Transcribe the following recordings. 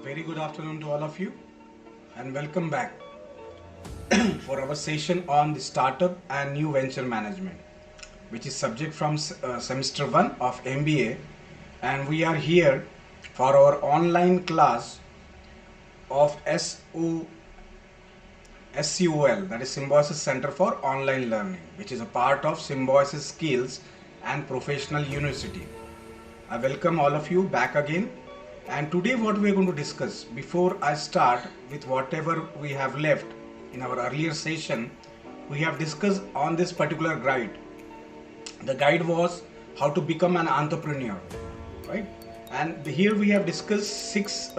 very good afternoon to all of you and welcome back for our session on the startup and new venture management, which is subject from semester 1 of MBA, and we are here for our online class of SCOL, that is Symbiosis Center for Online Learning, which is a part of Symbiosis Skills and Professional University. I welcome all of you back again. And today what we are going to discuss, before I start with whatever we have left in our earlier session, we have discussed on this particular guide. The guide was how to become an entrepreneur, right? And here we have discussed six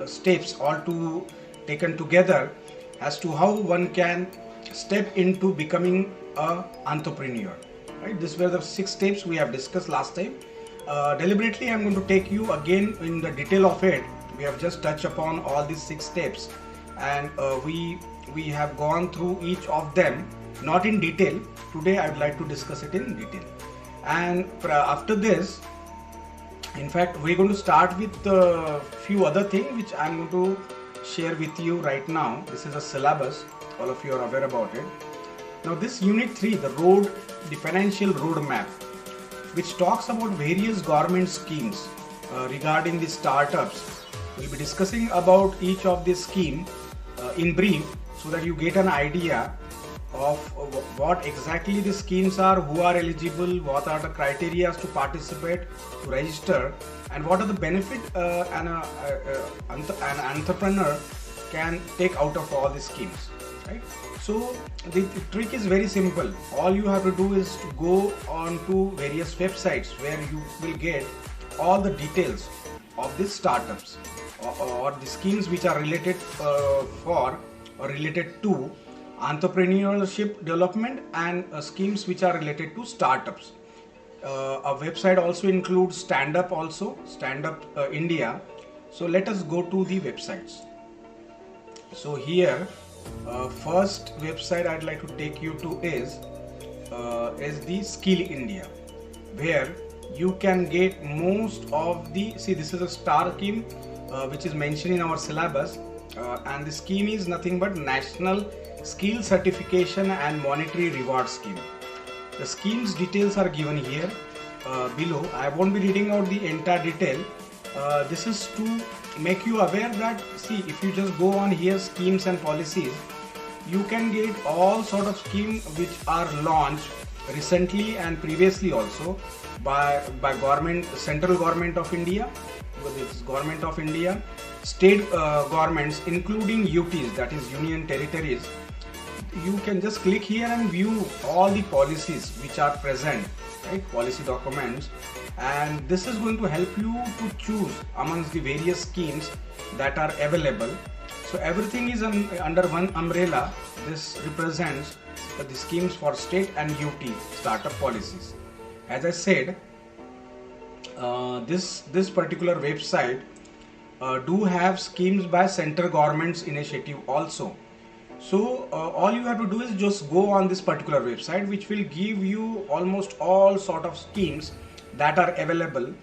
steps all taken together as to how one can step into becoming an entrepreneur, right? These were the 6 steps we have discussed last time. Deliberately I'm going to take you again in the detail of it. We have just touched upon all these 6 steps, and we have gone through each of them, not in detail. Today I would like to discuss it in detail. And after this, in fact, we're going to start with a few other things which I'm going to share with you right now. This is a syllabus, all of you are aware about it. Now this unit 3, the financial roadmap, which talks about various government schemes regarding the startups. We'll be discussing about each of these schemes in brief, so that you get an idea of what exactly the schemes are, who are eligible, what are the criteria to participate, to register, and what are the benefit an entrepreneur can take out of all these schemes, right? So the trick is very simple. All you have to do is to go on to various websites where you will get all the details of these startups or the schemes which are related for or related to entrepreneurship development, and schemes which are related to startups. A website also includes Stand Up India. So let us go to the websites. So here, first website I'd like to take you to is the Skill India, where you can get most of the, this is a star scheme which is mentioned in our syllabus, and the scheme is nothing but National Skill Certification and Monetary Reward Scheme. The scheme's details are given here below. I won't be reading out the entire detail. This is to make you aware that, if you just go on here, schemes and policies, you can get all sort of schemes which are launched recently and previously also by government, central government of India, this government of India, state governments, including UTs, that is Union Territories. You can just click here and view all the policies which are present, right? Policy documents, and this is going to help you to choose amongst the various schemes that are available. So everything is under one umbrella. This represents the schemes for state and UT startup policies. As I said, this particular website do have schemes by central government's initiative also. So all you have to do is just go on this particular website, which will give you almost all sort of schemes that are available.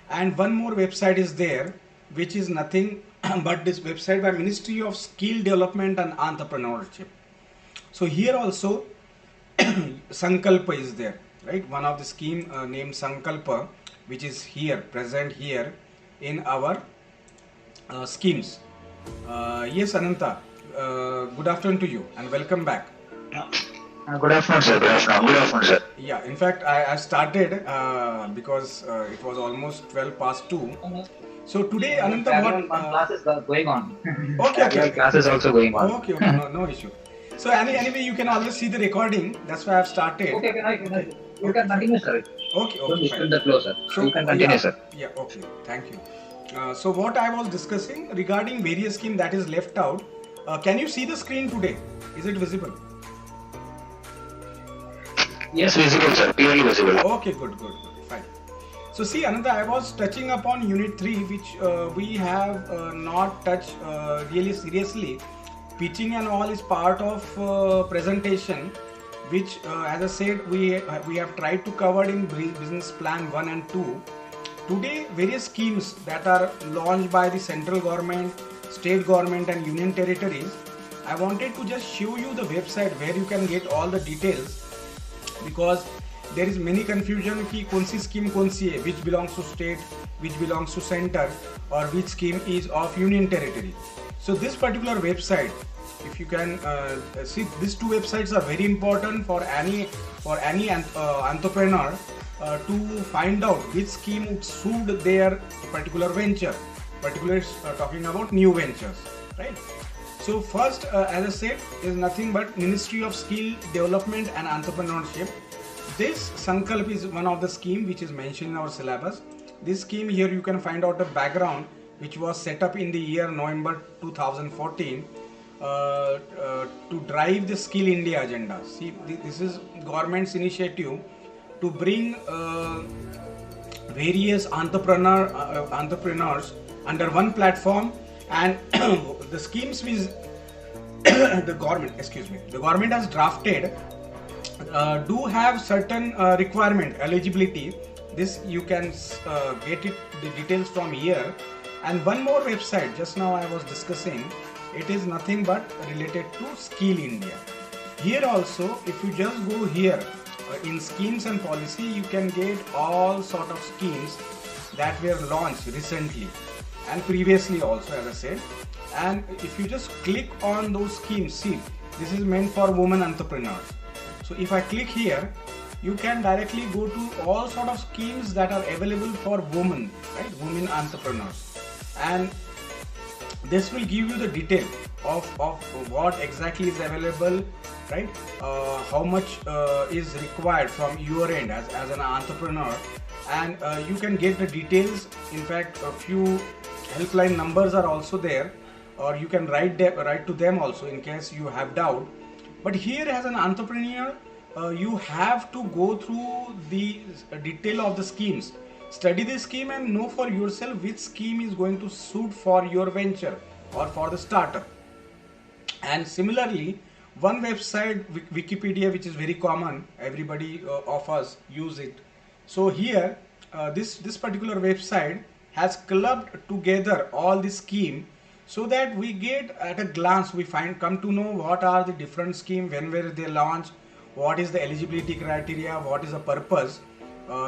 And one more website is there, which is nothing but this website by Ministry of Skill Development and Entrepreneurship. So here also Sankalpa is there, right? One of the scheme named Sankalpa, which is here present here in our schemes. Yes, Ananta. Good afternoon to you and welcome back. Good afternoon, sir. Good afternoon, sir. Yeah, in fact, I started because it was almost 12 past 2. So today, Ananta, what classes going on? Okay. Classes also going on. Okay, no issue. So anyway, you can always see the recording. That's why I've started. Okay, you can continue, sir. Okay, fine. The flow, sir. So you can continue, sir. Yeah, okay. Thank you. So what I was discussing regarding various schemes that is left out. Can you see the screen today? Is it visible? Yes, visible, sir. Clearly visible. Okay, good. Fine. So see, Ananda, I was touching upon Unit 3, which we have not touched really seriously. Pitching and all is part of presentation, which as I said, we have tried to cover in Business Plan 1 and 2. today various schemes that are launched by the central government, state government and union territories. I wanted to just show you the website where you can get all the details, because there is many confusion कि कौन सी scheme कौन सी है, which belongs to state, which belongs to center, or which scheme is of union territory. So this particular website, if you can see, these two websites are very important for any entrepreneur to find out which scheme would suit their particular venture, particularly talking about new ventures, right? So first, as I said, is nothing but Ministry of Skill Development and Entrepreneurship. This Sankalp is one of the scheme which is mentioned in our syllabus. This scheme here you can find out the background, which was set up in the year November 2014 to drive the Skill India agenda. See, this is government's initiative to bring various entrepreneurs under one platform, and the schemes which the government has drafted do have certain requirement, eligibility. This you can get it, the details from here. And one more website just now I was discussing, it is nothing but related to Skill India. Here also, if you just go here in schemes and policy, you can get all sort of schemes that were launched recently and previously also, as I said. And if you just click on those schemes, see, this is meant for women entrepreneurs. So if I click here, you can directly go to all sort of schemes that are available for women, right? Women entrepreneurs. And this will give you the detail of what exactly is available, right? How much is required from your end as an entrepreneur, and you can get the details. In fact, a few helpline numbers are also there, or you can write to them also in case you have doubt. But here, as an entrepreneur, you have to go through the detail of the schemes, study the scheme and know for yourself which scheme is going to suit for your venture or for the startup. And similarly, one website, Wikipedia, which is very common, everybody of us use it. So here, this particular website has clubbed together all the scheme, so that we get at a glance, we come to know what are the different scheme, when were they launched, what is the eligibility criteria, what is the purpose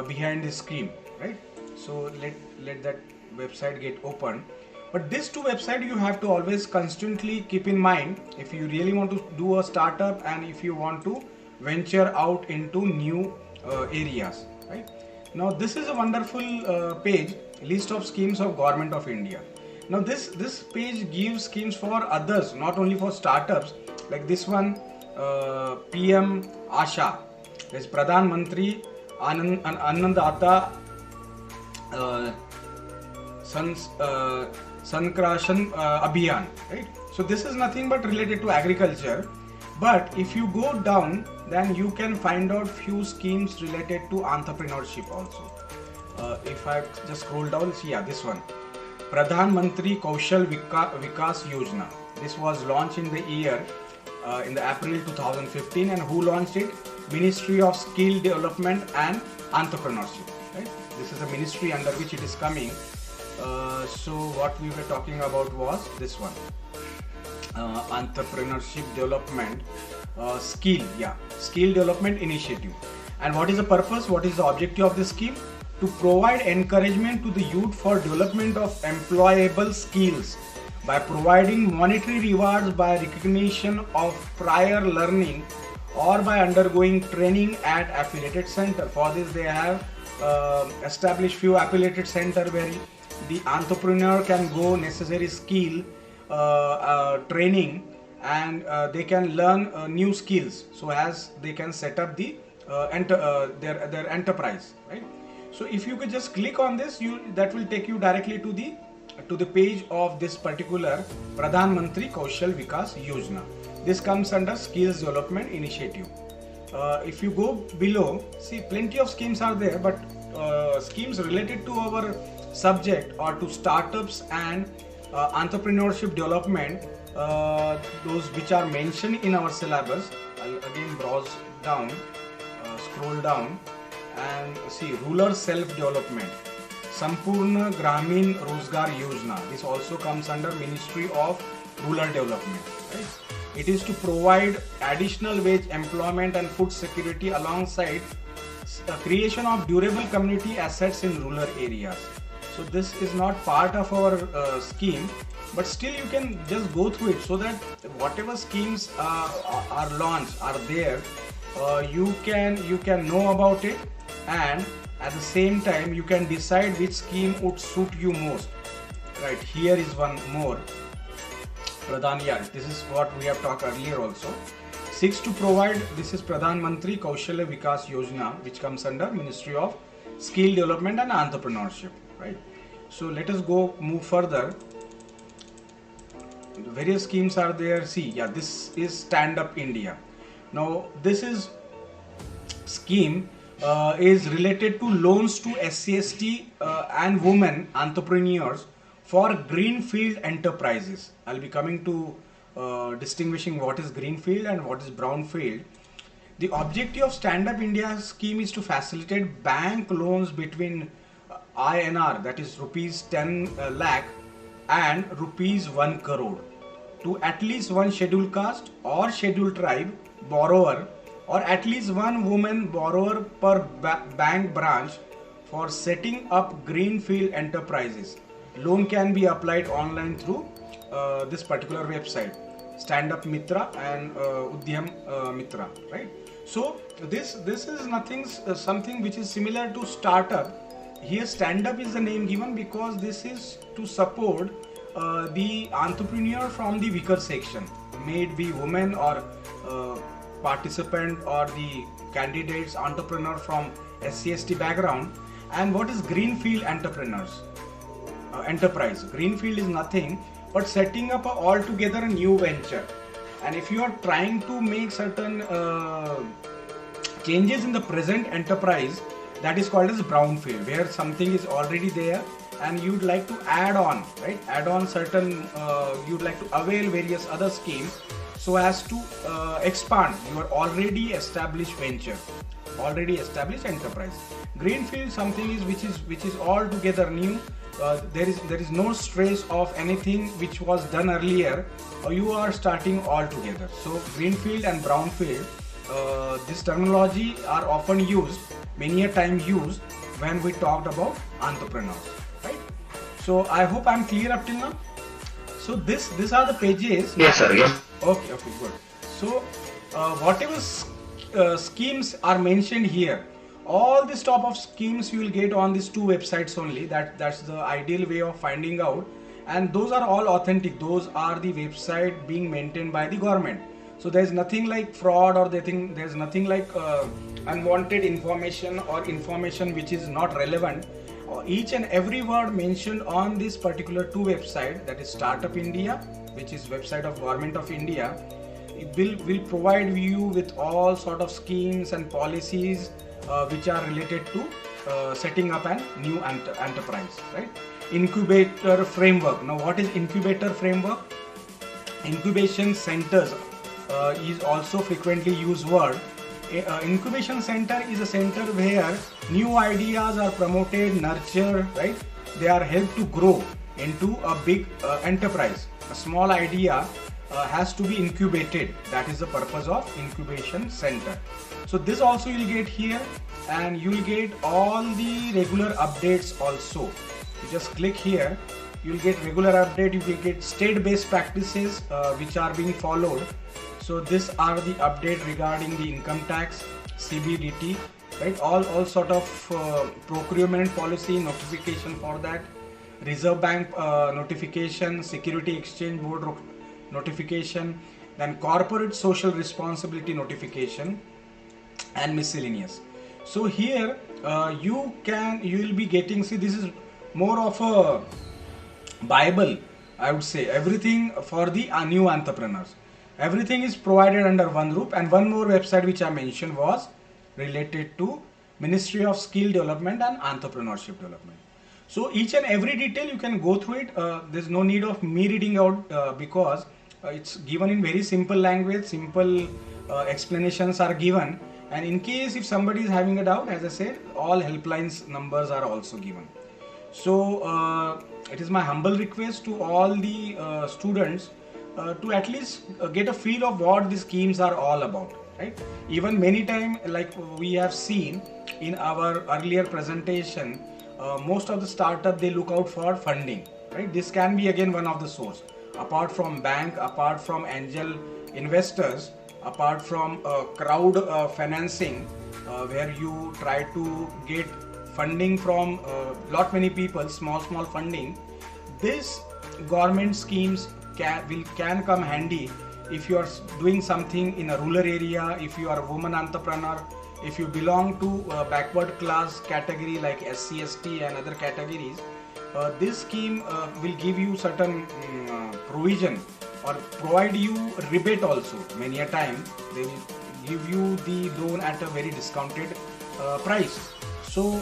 behind this scheme, right? So let that website get open. But these two websites you have to always constantly keep in mind if you really want to do a startup and if you want to venture out into new areas, right? Now this is a wonderful page, list of schemes of Government of India. Now this page gives schemes for others, not only for startups, like this one, PM Asha, there's Pradhan Mantri Annandata Sankrashan Abhiyan, right? So this is nothing but related to agriculture. But if you go down, then you can find out few schemes related to entrepreneurship also. If I just scroll down, see, yeah, this one, Pradhan Mantri Kaushal Vikas Yojana. This was launched in the year in the April 2015, and who launched it? Ministry of Skill Development and Entrepreneurship, right? This is the ministry under which it is coming. So what we were talking about was this one, entrepreneurship development, skill development initiative. And what is the purpose, what is the objective of this scheme? To provide encouragement to the youth for development of employable skills by providing monetary rewards by recognition of prior learning or by undergoing training at affiliated center. For this they have established few affiliated center where the entrepreneur can go necessary skill training, and they can learn new skills, so as they can set up the their enterprise, right? So if you could just click on this, that will take you directly to the page of this particular Pradhan Mantri Kaushal Vikas Yojana. This comes under Skills Development Initiative. If you go below, see, plenty of schemes are there, but schemes related to our subject or to startups and entrepreneurship development, those which are mentioned in our syllabus. I'll again browse down, scroll down and see rural self-development. Sampurna Gramin Rozgar Yojana. This also comes under Ministry of Rural Development. Right? It is to provide additional wage employment and food security alongside creation of durable community assets in rural areas. So this is not part of our scheme, but still you can just go through it so that whatever schemes are launched are there, you can know about it, and at the same time you can decide which scheme would suit you most. Right, here is one more. Pradhan, yeah, this is what we have talked earlier also. Seeks to provide, this is Pradhan Mantri Kaushalya Vikas Yojana, which comes under Ministry of Skill Development and Entrepreneurship, right? So let us move further. The various schemes are there. See, yeah, this is Stand Up India. Now this is scheme is related to loans to SC/ST and women entrepreneurs for greenfield enterprises. I'll be coming to distinguishing what is greenfield and what is brownfield. The objective of Stand Up India scheme is to facilitate bank loans between INR, that is rupees 10 lakh, and rupees 1 crore to at least one scheduled caste or scheduled tribe borrower, or at least one woman borrower per bank branch for setting up greenfield enterprises. Loan can be applied online through this particular website, Stand Up Mitra and Udyam Mitra, right? So this is something which is similar to startup. Here Stand Up is the name given because this is to support the entrepreneur from the weaker section, may it be women or participant or the candidates entrepreneur from SC/ST background. And what is greenfield enterprise? Greenfield is nothing but setting up altogether a new venture. And if you are trying to make certain changes in the present enterprise, that is called as brownfield, where something is already there and you'd like to add on, right? Add on certain, you'd like to avail various other schemes so as to expand your already established venture, already established enterprise. Greenfield something is which is altogether new. There is no stress of anything which was done earlier, or you are starting all together. So greenfield and brownfield, this terminology are often used, many a time used when we talked about entrepreneurs, right? So I hope I'm clear up till now. So these are the pages. Yes, sir. Yes. Okay, good. So whatever schemes are mentioned here, all this top of schemes you will get on these two websites only. That's the ideal way of finding out, and those are all authentic. Those are the website being maintained by the government. So there's nothing like fraud, or there's nothing like unwanted information or information which is not relevant. Each and every word mentioned on this particular two website, that is Startup India, which is website of Government of India, it will provide you with all sort of schemes and policies which are related to setting up a new enterprise, right? Incubator framework. Now what is incubator framework? Incubation centers is also frequently used word. Incubation center is a center where new ideas are promoted, nurtured, right? They are helped to grow into a big enterprise. A small idea has to be incubated. That is the purpose of incubation center. So this also you will get here, and you will get all the regular updates also. You just click here, you will get regular update. You will get state-based practices which are being followed. So these are the update regarding the income tax, CBDT, right? All sort of procurement policy notification for that, Reserve Bank notification, Security Exchange Board notification, then corporate social responsibility notification, and miscellaneous. So here you will be getting, see, this is more of a Bible, I would say. Everything for the new entrepreneurs. Everything is provided under one roof. And one more website which I mentioned was related to Ministry of Skill Development and Entrepreneurship Development. So each and every detail you can go through it. There's no need of me reading out because it's given in very simple language. Simple explanations are given. And in case if somebody is having a doubt, as I said, all helplines numbers are also given. So it is my humble request to all the students to at least get a feel of what these schemes are all about, right? Even many time, like we have seen in our earlier presentation, most of the startup, they look out for funding, right? This can be again one of the source. Apart from bank, apart from angel investors, apart from crowd financing, where you try to get funding from lot many people, small funding. This government schemes can come handy if you are doing something in a rural area, if you are a woman entrepreneur, if you belong to a backward class category like SC/ST and other categories. This scheme will give you certain provision or provide you rebate also. Many a time they will give you the loan at a very discounted price. So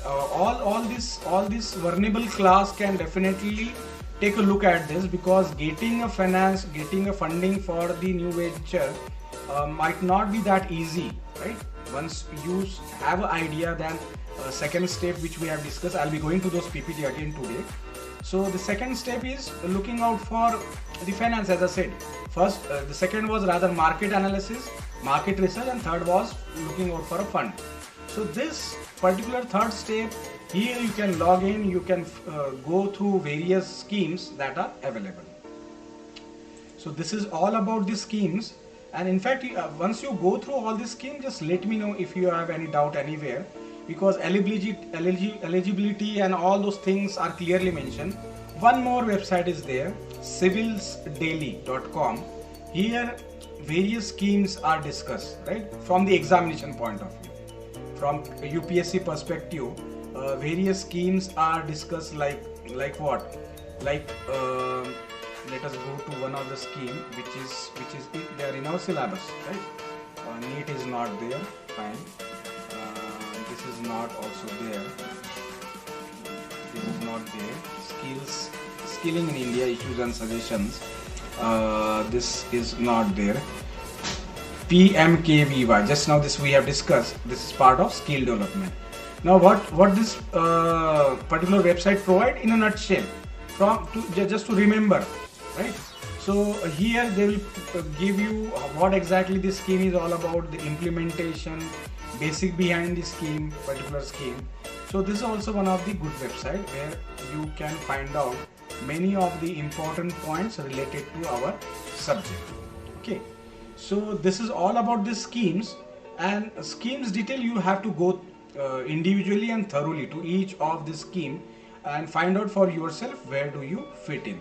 all this vulnerable class can definitely take a look at this, because getting a finance, getting a funding for the new venture might not be that easy, right? Once you have an idea, then second step which we have discussed, I'll be going to those PPT again today. So the second step is looking out for the finance, as I said. First, the second was rather market analysis, market research, and third was looking out for a fund. So this particular third step, here you can log in, you can go through various schemes that are available. So this is all about the schemes, and in fact once you go through all these schemes, just let me know if you have any doubt anywhere, because eligibility and all those things are clearly mentioned. One more website is there, civilsdaily.com. Here various schemes are discussed, right, from the examination point of view. From a UPSC perspective, various schemes are discussed, like what, like let us go to one of the scheme which is there in our syllabus, right? NEET is not there, fine. This is not also there, this is not there. Skilling in India, issues and suggestions, this is not there. PMKVY, just now this we have discussed, this is part of skill development. Now what this particular website provide in a nutshell, just to remember, right? So here they will give you what exactly this scheme is all about, the implementation, basic behind the scheme, particular scheme. So this is also one of the good website where you can find out many of the important points related to our subject. Okay, so this is all about the schemes, and schemes detail you have to go individually and thoroughly to each of the scheme and find out for yourself where do you fit in,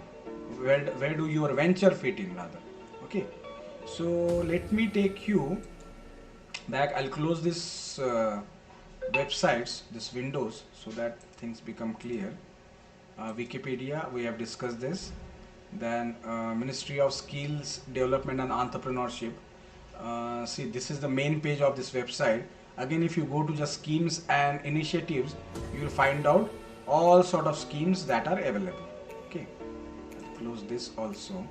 where do your venture fit in rather. Okay, so let me take you back. I'll close this websites, this windows, so that things become clear. Wikipedia, we have discussed this. Then Ministry of Skills Development and Entrepreneurship. See, this is the main page of this website. Again, if you go to just schemes and initiatives, you will find out all sort of schemes that are available. Okay, I'll close this also.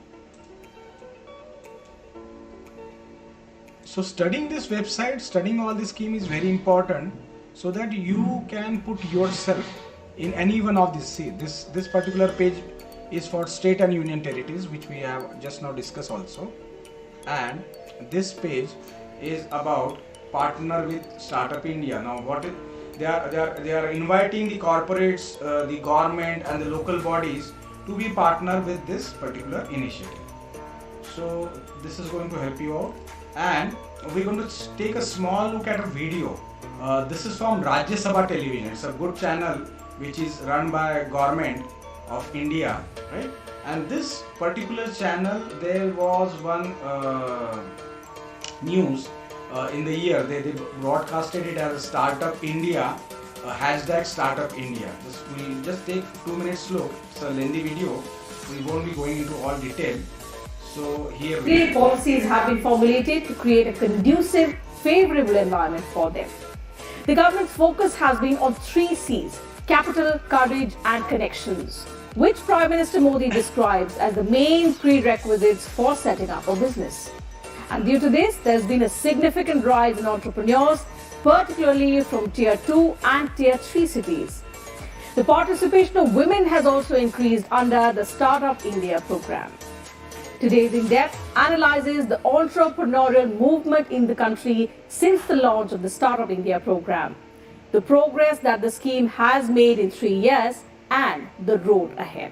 So studying this website, studying all the scheme is very important, so that you can put yourself in any one of these. See, this particular page is for state and union territories, which we have just now discussed also, and this page is about partner with Startup India. Now what is, they are inviting the corporates, the government and the local bodies to be partner with this particular initiative. So this is going to help you out, and we're going to take a small look at a video. This is from Rajya Sabha television. It's a good channel which is run by government of India, right? And this particular channel, there was one news in the year, they broadcasted it as Startup India, hashtag Startup India. We'll just take 2 minutes slow. It's a lengthy video. We won't be going into all detail. So here we policies have been formulated to create a conducive, favorable environment for them. The government's focus has been on 3 C's: capital, courage and connections, which Prime Minister Modi describes as the main prerequisites for setting up a business. And due to this, there's been a significant rise in entrepreneurs, particularly from Tier 2 and Tier 3 cities. The participation of women has also increased under the Startup India program. Today's In-Depth analyzes the entrepreneurial movement in the country since the launch of the Startup India program, the progress that the scheme has made in 3 years, and the road ahead.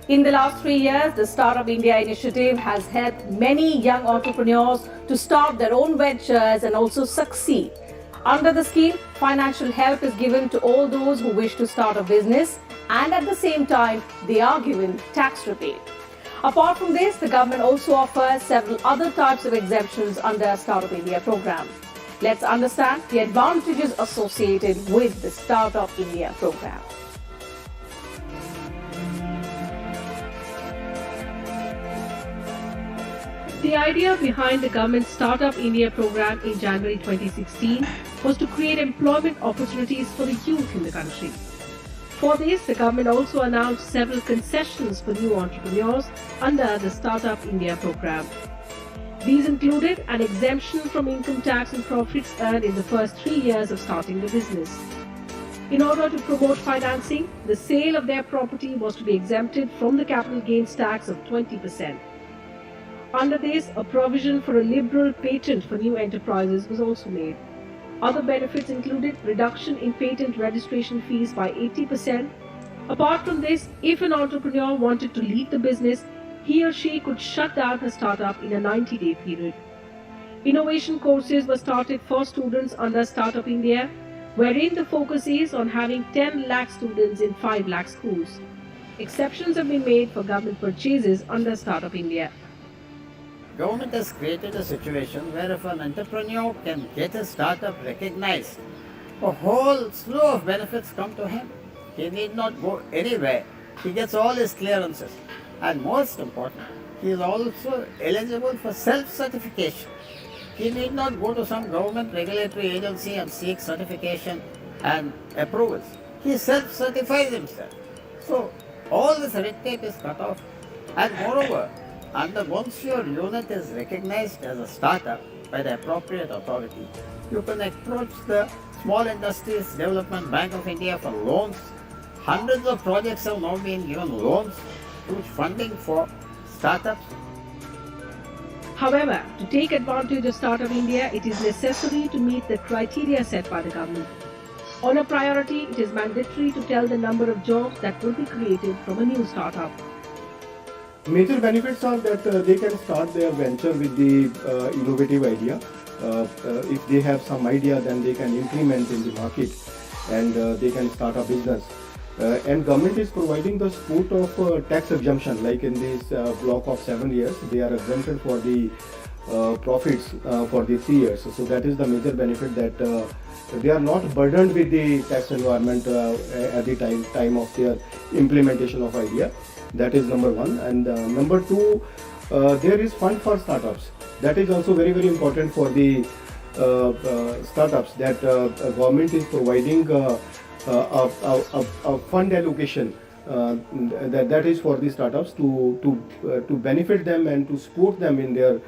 In the last 3 years, the Startup India initiative has helped many young entrepreneurs to start their own ventures and also succeed. Under the scheme, financial help is given to all those who wish to start a business, and at the same time, they are given tax rebate. Apart from this, the government also offers several other types of exemptions under Startup India program. Let's understand the advantages associated with the Startup India program. The idea behind the government's Startup India program in January 2016 was to create employment opportunities for the youth in the country. For this, the government also announced several concessions for new entrepreneurs under the Startup India program. These included an exemption from income tax on profits earned in the first 3 years of starting the business. In order to promote financing, the sale of their property was to be exempted from the capital gains tax of 20%. Under this, a provision for a liberal patent for new enterprises was also made. Other benefits included reduction in patent registration fees by 80%. Apart from this, if an entrepreneur wanted to leave the business, he or she could shut down her startup in a 90-day period. Innovation courses were started for students under Startup India, wherein the focus is on having 10 lakh students in 5 lakh schools. Exceptions have been made for government purchases under Startup India. Government has created a situation where if an entrepreneur can get his startup recognized, a whole slew of benefits come to him. He need not go anywhere. He gets all his clearances. And most important, he is also eligible for self-certification. He need not go to some government regulatory agency and seek certification and approvals. He self-certifies himself. So all this red tape is cut off. And moreover, once your unit is recognized as a startup by the appropriate authority, you can approach the Small Industries Development Bank of India for loans. Hundreds of projects have now been given loans, huge funding for startups. However, to take advantage of Startup India, it is necessary to meet the criteria set by the government. On a priority, it is mandatory to tell the number of jobs that will be created from a new startup. Major benefits are that they can start their venture with the innovative idea. If they have some idea, then they can implement in the market and they can start a business. And government is providing the support of tax exemption, like in this block of 7 years, they are exempted for the profits for the 3 years. So that is the major benefit, that they are not burdened with the tax environment at the time of their implementation of idea. That is number one. And number two, there is fund for startups. That is also very, very important for the startups, that government is providing a fund allocation that is for the startups to benefit them and to support them in their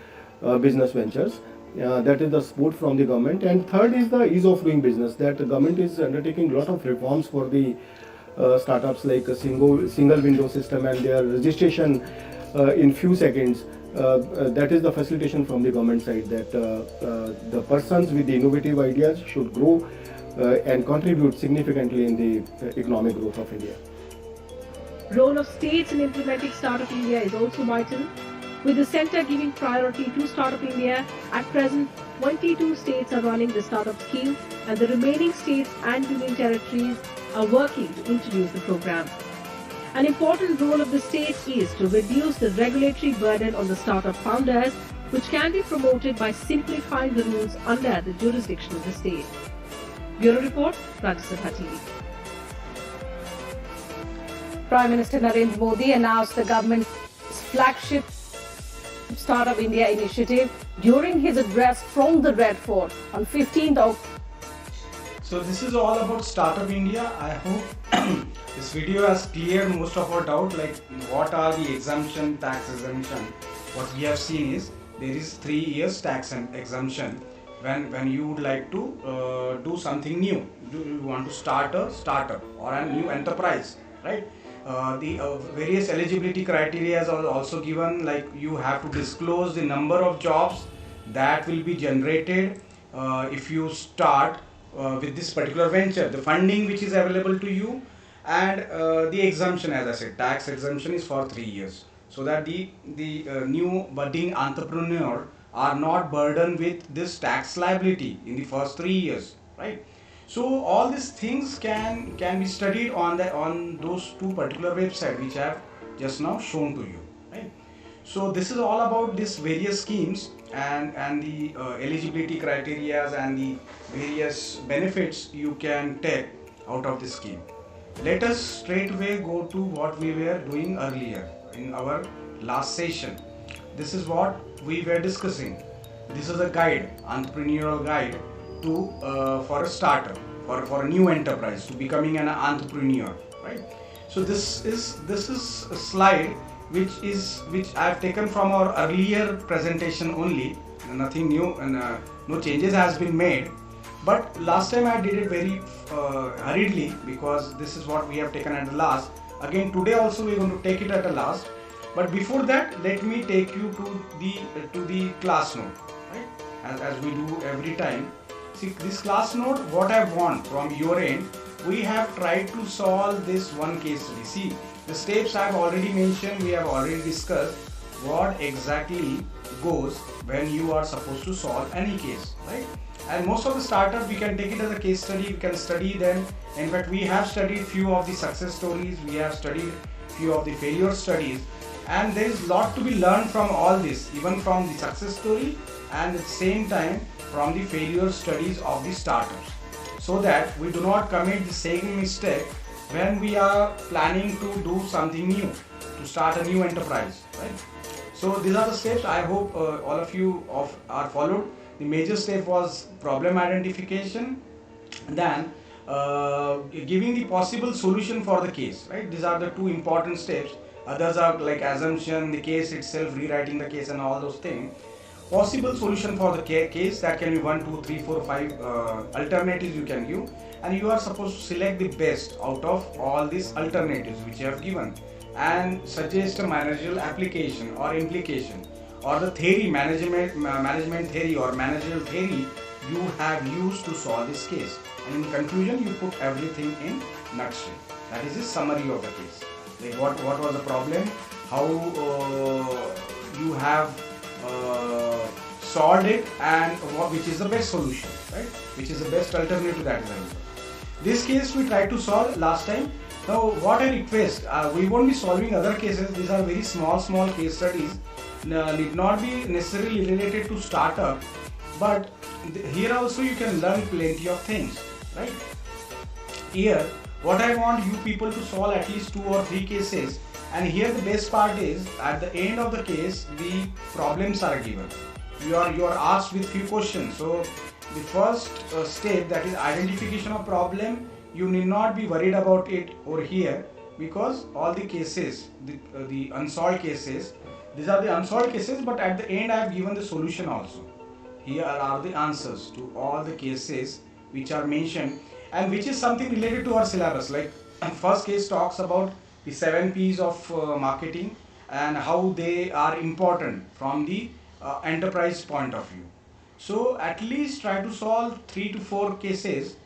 business ventures. That is the support from the government. And third is the ease of doing business, that the government is undertaking a lot of reforms for the startups, like a single window system and their registration in few seconds. That is the facilitation from the government side, that the persons with the innovative ideas should grow and contribute significantly in the economic growth of India. Role of states in implementing Startup India is also vital, with the centre giving priority to Startup India. At present, 22 states are running the startup scheme, and the remaining states and union territories are working to introduce the program. An important role of the states is to reduce the regulatory burden on the startup founders, which can be promoted by simplifying the rules under the jurisdiction of the state. Bureau Report, Rajya Sabha TV. Prime Minister Narendra Modi announced the government's flagship Startup India initiative during his address from the Red Fort on 15th of So this is all about Startup India. I hope this video has cleared most of our doubt, like what are the exemption, tax exemption. What we have seen is there is 3 years tax and exemption when you would like to do something new. You want to start a startup or a new enterprise, right? The various eligibility criteria are also given, like you have to disclose the number of jobs that will be generated if you start with this particular venture, the funding which is available to you, and the exemption, as I said, tax exemption is for 3 years, so that the new budding entrepreneur are not burdened with this tax liability in the first 3 years, right? So all these things can be studied on those two particular websites which I have just now shown to you, right? So this is all about these various schemes and the eligibility criteria and the various benefits you can take out of this scheme. Let us straight away go to what we were doing earlier in our last session. This is what we were discussing. This is a guide, entrepreneurial guide to for a startup, for a new enterprise, to becoming an entrepreneur, right? So this is a slide which I have taken from our earlier presentation only. Nothing new and no changes has been made. But last time I did it very hurriedly, because this is what we have taken at the last. Again today also we are going to take it at the last. But before that, let me take you to the class note, right? As we do every time. See, this class note, what I want from your end, we have tried to solve this one case study. See, the steps I have already mentioned, we have already discussed what exactly goes when you are supposed to solve any case, right? And most of the startup, we can take it as a case study, we can study them. In fact, we have studied few of the success stories, we have studied few of the failure studies, and there is lot to be learned from all this, even from the success story and at the same time from the failure studies of the startups, so that we do not commit the same mistake when we are planning to do something new, to start a new enterprise, right? So these are the steps. I hope all of you are followed. The major step was problem identification, then giving the possible solution for the case, right? These are the two important steps. Others are like assumption, the case itself, rewriting the case and all those things. Possible solution for the case, that can be 1, 2, 3, 4, 5 alternatives you can give, and you are supposed to select the best out of all these alternatives which you have given and suggest a managerial application or implication, or the theory, management theory or managerial theory you have used to solve this case, and in conclusion you put everything in nutshell. That is the summary of the case. Like what was the problem, how you have solved it, and which is the best solution, right? Which is the best alternative to that example. This case we tried to solve last time. Now what I request, we won't be solving other cases. These are very small case studies, need not be necessarily related to startup, but here also you can learn plenty of things, right? Here what I want you people to solve at least 2 or 3 cases, and here the best part is at the end of the case the problems are given. You are asked with few questions. So the first step, that is identification of problem, you need not be worried about it over here, because all the cases, the unsolved cases, these are the unsolved cases, but at the end I have given the solution also. Here are the answers to all the cases which are mentioned, and which is something related to our syllabus. Like first case talks about the 7 P's of marketing and how they are important from the enterprise point of view. So at least try to solve 3 to 4 cases,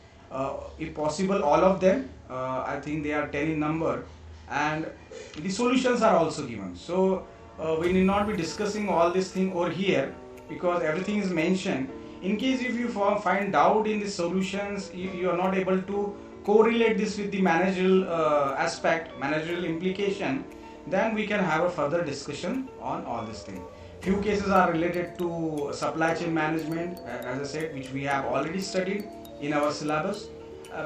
if possible all of them. I think they are 10 in number, and the solutions are also given. So we need not be discussing all this thing over here, because everything is mentioned. In case if you find doubt in the solutions, you are not able to correlate this with the managerial aspect, managerial implication, then we can have a further discussion on all this thing. Few cases are related to supply chain management, as I said, which we have already studied in our syllabus,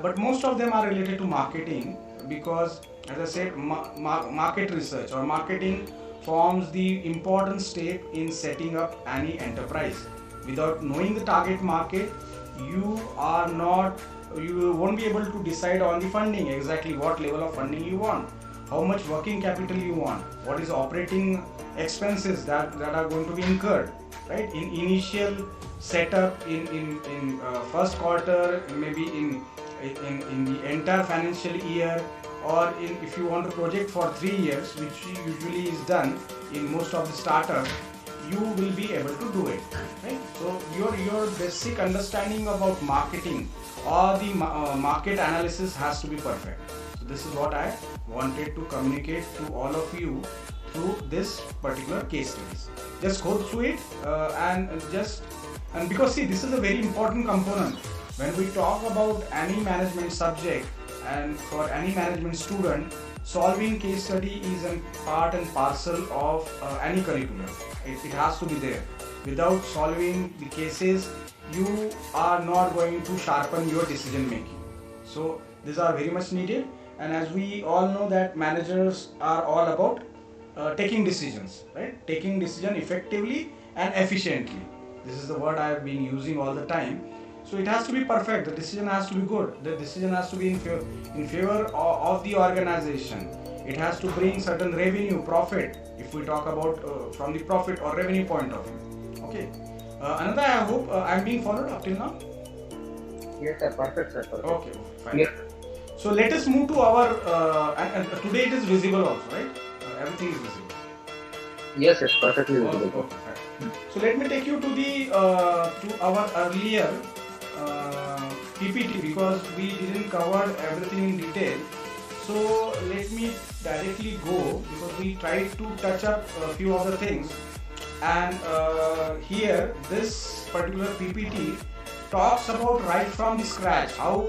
but most of them are related to marketing, because as I said, market research or marketing forms the important step in setting up any enterprise. Without knowing the target market, you won't be able to decide on the funding, exactly what level of funding you want, how much working capital you want, what is operating expenses that are going to be incurred, right? In initial setup, in first quarter, maybe in the entire financial year, or if you want to project for 3 years, which usually is done in most of the startups, you will be able to do it, right? So your basic understanding about marketing or the market analysis has to be perfect. So this is what I wanted to communicate to all of you through this particular case studies. Just go through it and because see, this is a very important component when we talk about any management subject, and for any management student, solving case study is a part and parcel of any curriculum. It has to be there. Without solving the cases, you are not going to sharpen your decision making. So these are very much needed, and as we all know that managers are all about taking decisions, right? Taking decision effectively and efficiently. This is the word I have been using all the time. So it has to be perfect. The decision has to be good. The decision has to be in favor of the organization. It has to bring certain revenue, profit, if we talk about from the profit or revenue point of view. Okay. Another, I hope I'm being followed up till now. Yes, sir. Perfect, sir. Perfect. Okay, fine. Yes. So let us move to our, and today it is visible also, right? Everything is visible. Yes, yes, perfectly visible. Okay, fine. So let me take you to the to our earlier PPT, because we didn't cover everything in detail. So let me directly go, because we tried to touch up a few other things, and here this particular PPT talks about right from the scratch how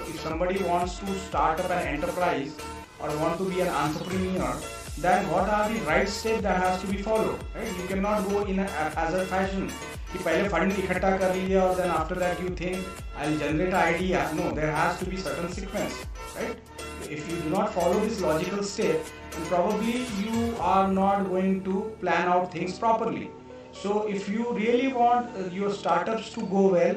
if somebody wants to start up an enterprise or want to be an entrepreneur, then what are the right steps that has to be followed, right? You cannot go in as a fashion कि पहले fund इकट्ठा कर लिया और then after that you think I'll generate an idea. No, there has to be certain sequence, right? If you do not follow this logical step, then probably you are not going to plan out things properly. So if you really want your startups to go well,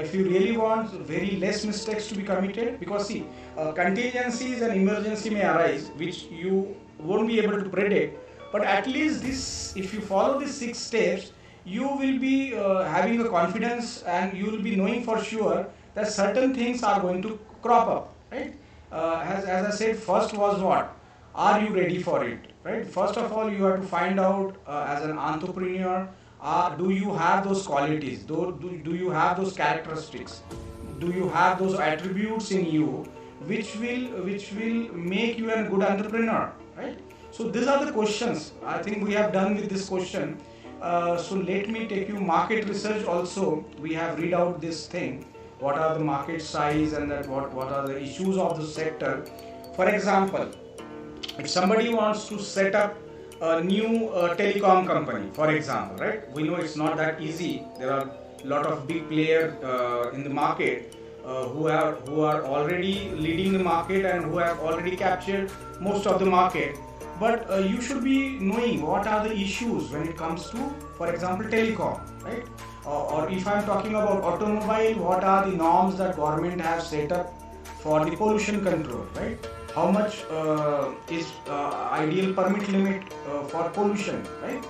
if you really want very less mistakes to be committed, because see, contingencies and emergency may arise which you won't be able to predict, but at least this, if you follow these 6 steps, you will be having a confidence, and you will be knowing for sure that certain things are going to crop up, right? As I said, first was what? Are you ready for it, right? First of all, you have to find out as an entrepreneur, do you have those qualities? Do you have those characteristics? Do you have those attributes in you which will make you a good entrepreneur, right? So these are the questions. I think we have done with this question. So let me take you market research also. We have read out this thing. What are the market size, and that what are the issues of the sector? For example, if somebody wants to set up a new telecom company, for example, right? We know it's not that easy. There are a lot of big players in the market who are already leading the market and who have already captured most of the market. But you should be knowing what are the issues when it comes to, for example, telecom, right? Or if I'm talking about automobile, what are the norms that government has set up for the pollution control, right? How much is ideal permit limit for pollution, right?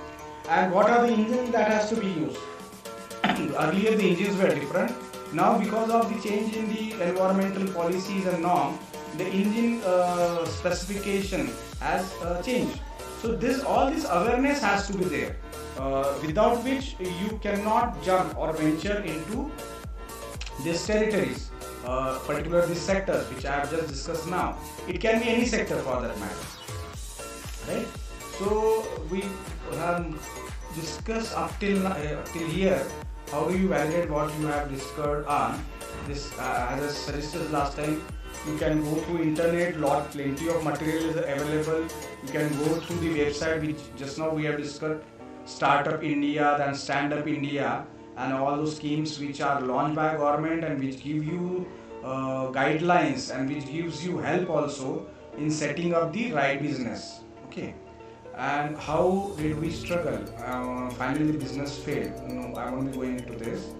And what are the engines that has to be used? Earlier the engines were different. Now because of the change in the environmental policies and norms, the engine specification has changed. So all this awareness has to be there, without which you cannot jump or venture into these territories, particularly these sectors which I have just discussed now. It can be any sector for that matter, right? So we have discussed up till here. How do you validate what you have discussed on this? As I suggested last time, you can go through internet, plenty of material is available. You can go through the website which just now we have discussed, Startup India, then Stand Up India, and all those schemes which are launched by government and which give you guidelines and which gives you help also in setting up the right business. Okay. And how did we struggle? Finally the business failed. No, I won't be going into this.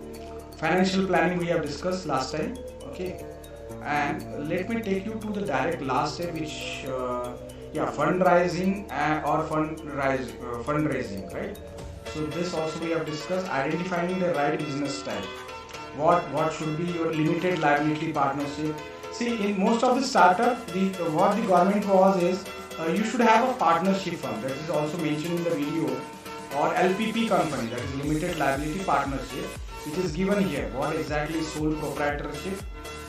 financial planning we have discussed last time. Okay, and let me take you to the direct last step, which fundraising or fundraising, right? So this also we have discussed, identifying the right business style. What should be your limited liability partnership? See, in most of the startup, what the government was is you should have a partnership firm, that is also mentioned in the video, or LPP company, that is limited liability partnership, which is given here. What exactly is sole proprietorship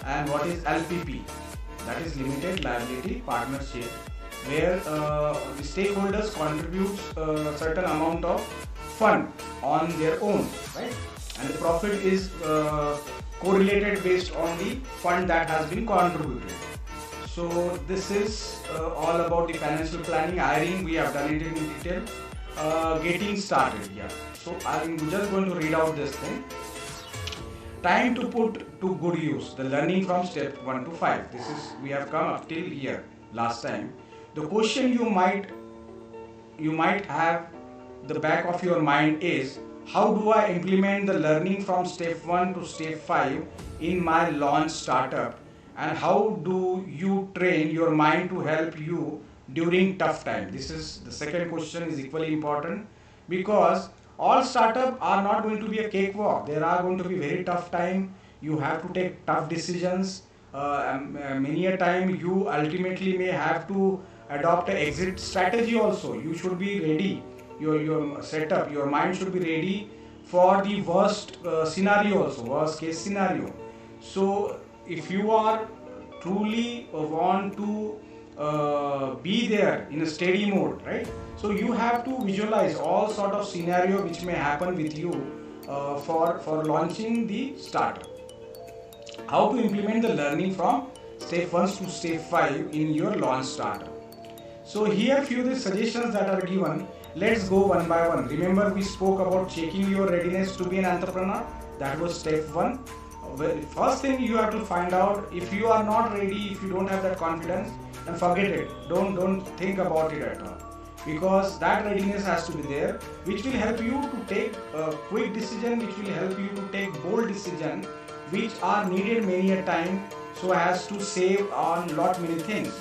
and what is LPP, that is limited liability partnership, where the stakeholders contribute a certain amount of fund on their own, right? And the profit is correlated based on the fund that has been contributed. So this is all about the financial planning. Hiring, we have done it in detail. Getting started, yeah. So I'm just going to read out this thing. Time to put to good use the learning from step 1 to 5. This is, we have come up till here last time. The question you might have the back of your mind is, how do I implement the learning from step 1 to step 5 in my launch startup, and how do you train your mind to help you during tough time? This is the second question, is equally important, because all startups are not going to be a cakewalk. There are going to be very tough time. You have to take tough decisions. Many a time you ultimately may have to adopt an exit strategy also. You should be ready. Your setup, your mind should be ready for the worst scenario also, worst case scenario. So if you are truly want to be there in a steady mode, right? So you have to visualize all sort of scenario which may happen with you for launching the startup. How to implement the learning from step 1 to step 5 in your launch startup. So here few of the suggestions that are given. Let's go one by one. Remember, we spoke about checking your readiness to be an entrepreneur. That was step 1. First thing you have to find out, if you are not ready, if you don't have that confidence, then forget it. Don't think about it at all, because that readiness has to be there, which will help you to take a quick decision, which will help you to take bold decision, which are needed many a time, so as to save on lot many things.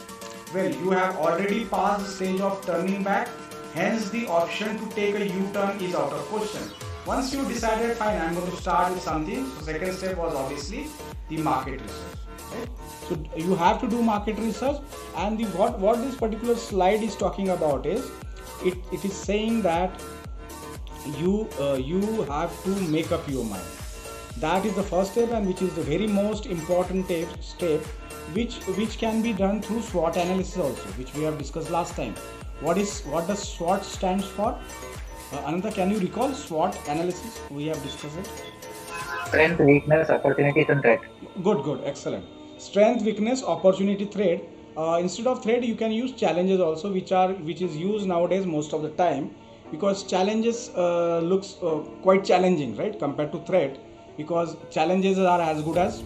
Well, you have already passed the stage of turning back, hence the option to take a U-turn is out of question. Once you decided, fine, I'm going to start with something, so second step was obviously the market research, right? So you have to do market research, and what this particular slide is talking about is, it is saying that you have to make up your mind. That is the first step, and which is the very most important step, which can be done through SWOT analysis also, which we have discussed last time. What does SWOT stands for? Ananta, can you recall SWOT analysis? We have discussed it. Strength, weakness, opportunities, and threat. Good, excellent. Strength, weakness, opportunity, threat. Instead of threat, you can use challenges also, which is used nowadays most of the time, because challenges looks quite challenging, right, compared to threat, because challenges are as good as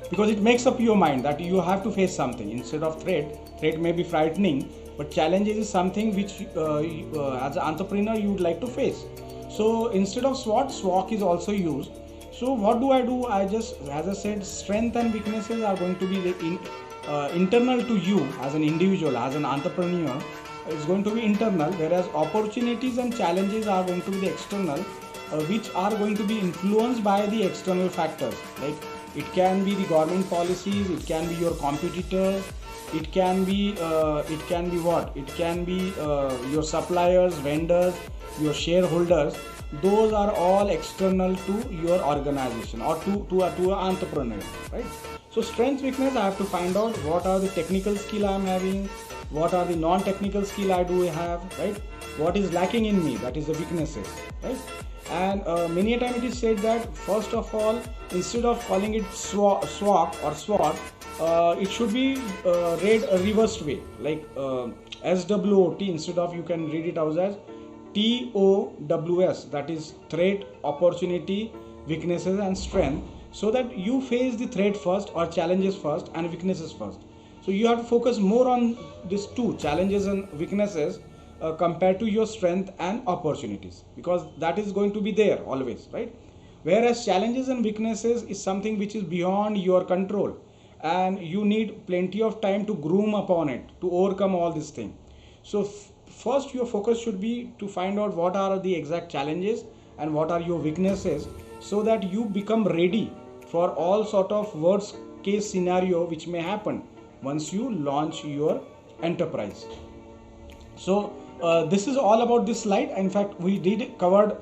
because it makes up your mind that you have to face something. Instead of threat may be frightening, but challenges is something which as an entrepreneur you would like to face. So instead of SWOT is also used. So what do? I just, as I said, strength and weaknesses are going to be internal to you as an individual, as an entrepreneur. It's going to be internal, whereas opportunities and challenges are going to be the external, which are going to be influenced by the external factors. Like it can be the government policies, it can be your competitors, it can be what? It can be your suppliers, vendors, your shareholders. Those are all external to your organization or to an entrepreneur, right? So strength, weakness, I have to find out what are the technical skill I am having, what are the non-technical skill I do have, right? What is lacking in me, that is the weaknesses, right? And many a time it is said that first of all, instead of calling it SWOT or SWOT, it should be read a reversed way, like SWOT. Instead of, you can read it out as TOWS, that is threat, opportunity, weaknesses and strength, so that you face the threat first or challenges first and weaknesses first. So you have to focus more on these two, challenges and weaknesses, compared to your strength and opportunities, because that is going to be there always, right? Whereas challenges and weaknesses is something which is beyond your control, and you need plenty of time to groom upon it to overcome all these things. So first your focus should be to find out what are the exact challenges and what are your weaknesses, so that you become ready for all sort of worst case scenario which may happen once you launch your enterprise. So this is all about this slide. In fact, we did covered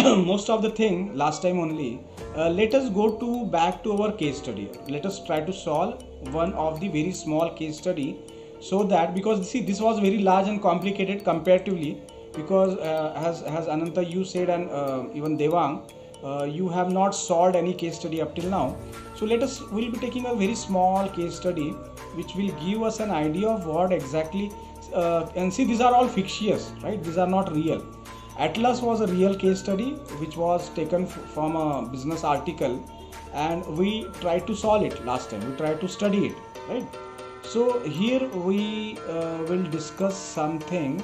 most of the thing last time only. Let us go to back to our case study. Let us try to solve one of the very small case study, so that, because see, this was very large and complicated comparatively, because as Ananta you said, and even Devang, you have not solved any case study up till now. So we'll be taking a very small case study which will give us an idea of what exactly, and see, these are all fictitious, right? These are not real. Atlas was a real case study which was taken from a business article, and we tried to solve it last time. We tried to study it, right? So here we will discuss something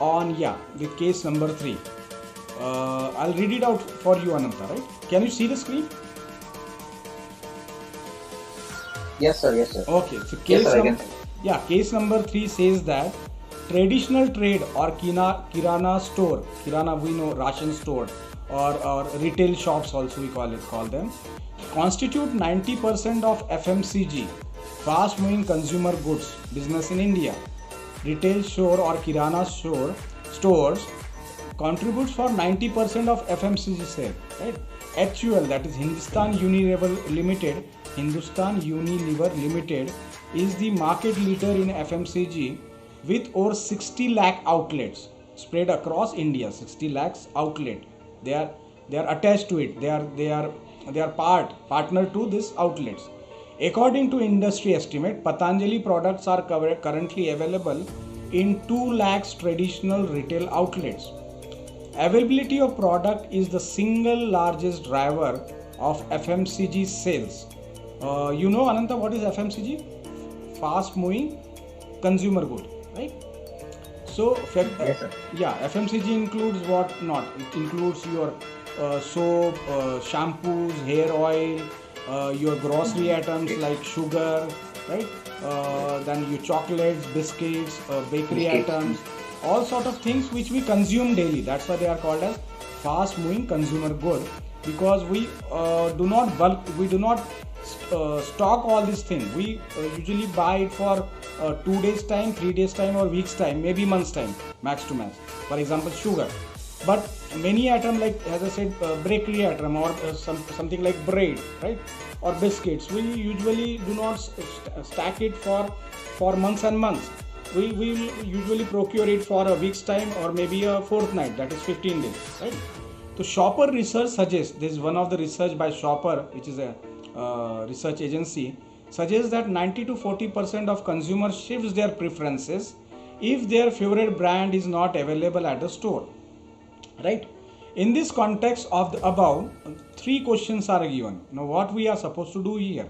on, the case number 3. I'll read it out for you, Ananta, right? Can you see the screen? Yes, sir. Yes, sir. Okay, so case number 3 says that traditional trade or kirana store, kirana we know ration store, or retail shops also we call them, constitute 90% of FMCG, fast moving consumer goods business in India. Retail store or kirana stores contributes for 90% of FMCG sale, right? HUL, that is Hindustan Unilever Limited, is the market leader in FMCG with over 60 lakh outlets spread across India. 60 lakhs outlet. They are attached to it. They are partner to these outlets. According to industry estimate, Patanjali products are currently available in 2 lakhs traditional retail outlets. Availability of product is the single largest driver of FMCG sales. You know, Ananta, what is FMCG? Fast moving consumer good, right? So FMCG includes what not? It includes your soap, shampoos, hair oil, your grocery items like sugar, right? Then your chocolates, biscuits, bakery items, all sort of things which we consume daily. That's why they are called as fast moving consumer good, because we do not bulk, we do not stock all these things. We usually buy it for 2 days time, 3 days time, or weeks time, maybe months time, max to max. For example, sugar. But many items, like as I said, bakery item, or something like bread, right, or biscuits, we usually do not stack it for months and months. We will usually procure it for a week's time or maybe a fortnight, that is 15 days, right? So Shopper research suggests, this is one of the research by Shopper, which is a research agency, suggests that 90 to 40% of consumers shifts their preferences if their favorite brand is not available at the store, right? In this context of the above, 3 questions are given. Now what we are supposed to do here?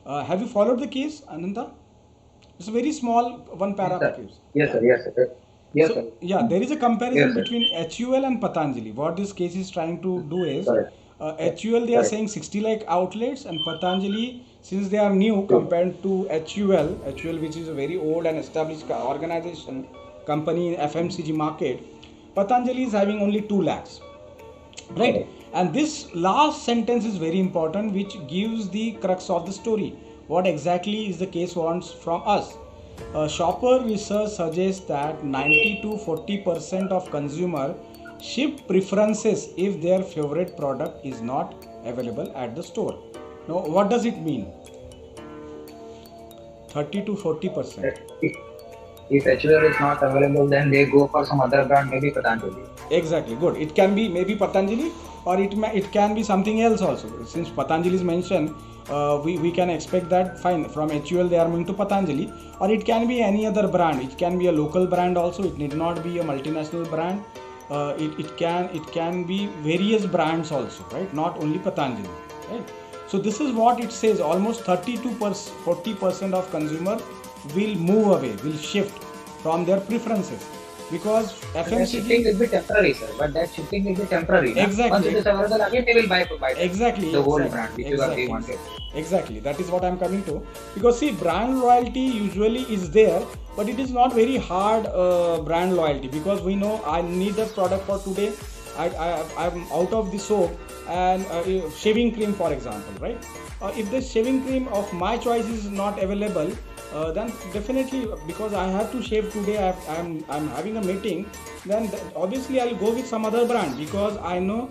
Have you followed the case, Ananta? It's a very small one paragraph case. Yes, sir. Yes, sir. Yes, sir. Yeah, there is a comparison between HUL and Patanjali. What this case is trying to do is, HUL they are saying 60 lakh outlets, and Patanjali, since they are new compared to HUL which is a very old and established organization, company in FMCG market, Patanjali is having only 2 lakhs, right? And this last sentence is very important, which gives the crux of the story. What exactly is the case wants from us? Shopper research suggests that 90 to 40% of consumer shift preferences if their favorite product is not available at the store. Now, what does it mean? 30 to 40%. If HUL is not available, then they go for some other brand, maybe Patanjali. Exactly, good. It can be maybe Patanjali, or it can be something else also. Since Patanjali is mentioned, we can expect that fine, from HUL they are moving to Patanjali, or it can be any other brand. It can be a local brand also. It need not be a multinational brand. It can be various brands also, right? Not only Patanjali, right? So this is what it says. Almost 30 to 40% of consumer will move away, will shift from their preferences. because That shifting FMCG. will be temporary, sir. But that shifting will be temporary. Na? Exactly. Once it is available again, they will buy Exactly, the whole exactly, brand which they exactly, wanted. exactly. That is what I'm coming to. Because see, brand loyalty usually is there, but it is not very hard brand loyalty, because we know I need the product for today. I'm out of the soap and shaving cream, for example, right? If the shaving cream of my choice is not available, then definitely, because I have to shave today, I'm having a meeting, then obviously I'll go with some other brand, because I know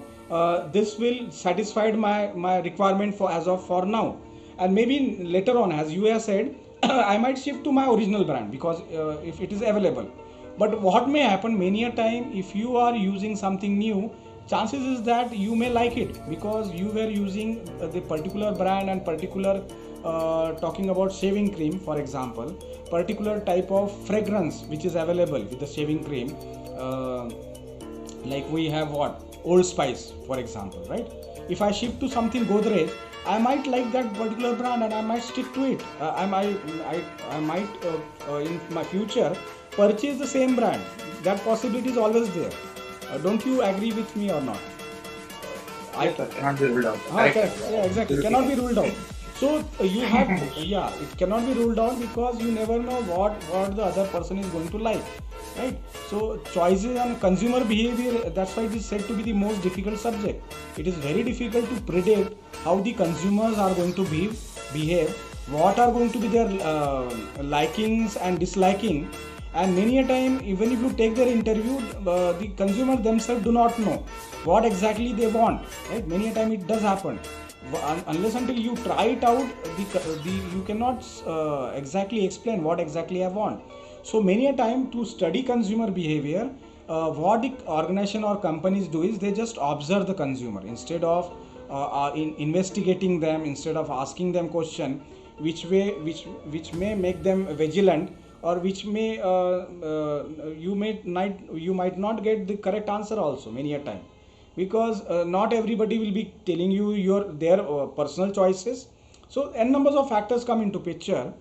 this will satisfy my requirement for now. And maybe later on, as you have said, I might shift to my original brand, because if it is available. But what may happen many a time, if you are using something new, chances is that you may like it, because you were using the particular brand and particular, talking about shaving cream, for example, particular type of fragrance which is available with the shaving cream, like we have what, Old Spice, for example, right? If I shift to something Godrej, I might like that particular brand and I might stick to it. I might in my future purchase the same brand. That possibility is always there. Don't you agree with me or not? Yes, sir. Cannot be ruled out. Correct. Yeah, exactly. Cannot be ruled out. So you have, yeah, it cannot be ruled out, because you never know what the other person is going to like, right? So choices and consumer behavior, that's why it is said to be the most difficult subject. It is very difficult to predict how the consumers are going to behave, what are going to be their likings and disliking. And many a time, even if you take their interview, the consumer themselves do not know what exactly they want, right? Many a time it does happen. Unless until you try it out, you cannot exactly explain what exactly I want. So many a time, to study consumer behavior, what the organization or companies do is they just observe the consumer instead of investigating them, instead of asking them question which may make them vigilant, or which may you might not get the correct answer also many a time, because not everybody will be telling you their personal choices. So n numbers of factors come into picture.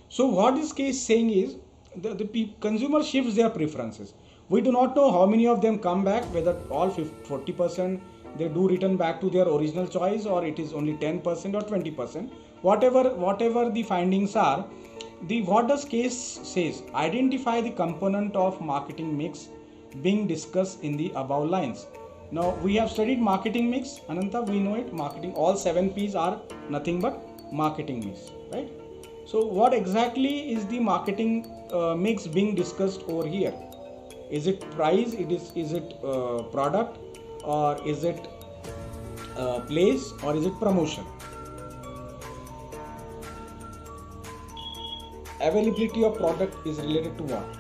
So what this case saying is, the consumer shifts their preferences. We do not know how many of them come back, whether all 40% they do return back to their original choice, or it is only 10% or 20%. Whatever the findings are, what does case says, identify the component of marketing mix being discussed in the above lines. Now we have studied marketing mix, Ananta, we know it. Marketing, all 7 P's are nothing but marketing mix, right? So what exactly is the marketing mix being discussed over here? Is it price? Is it product, or is it place, or is it promotion? Availability of product is related to what?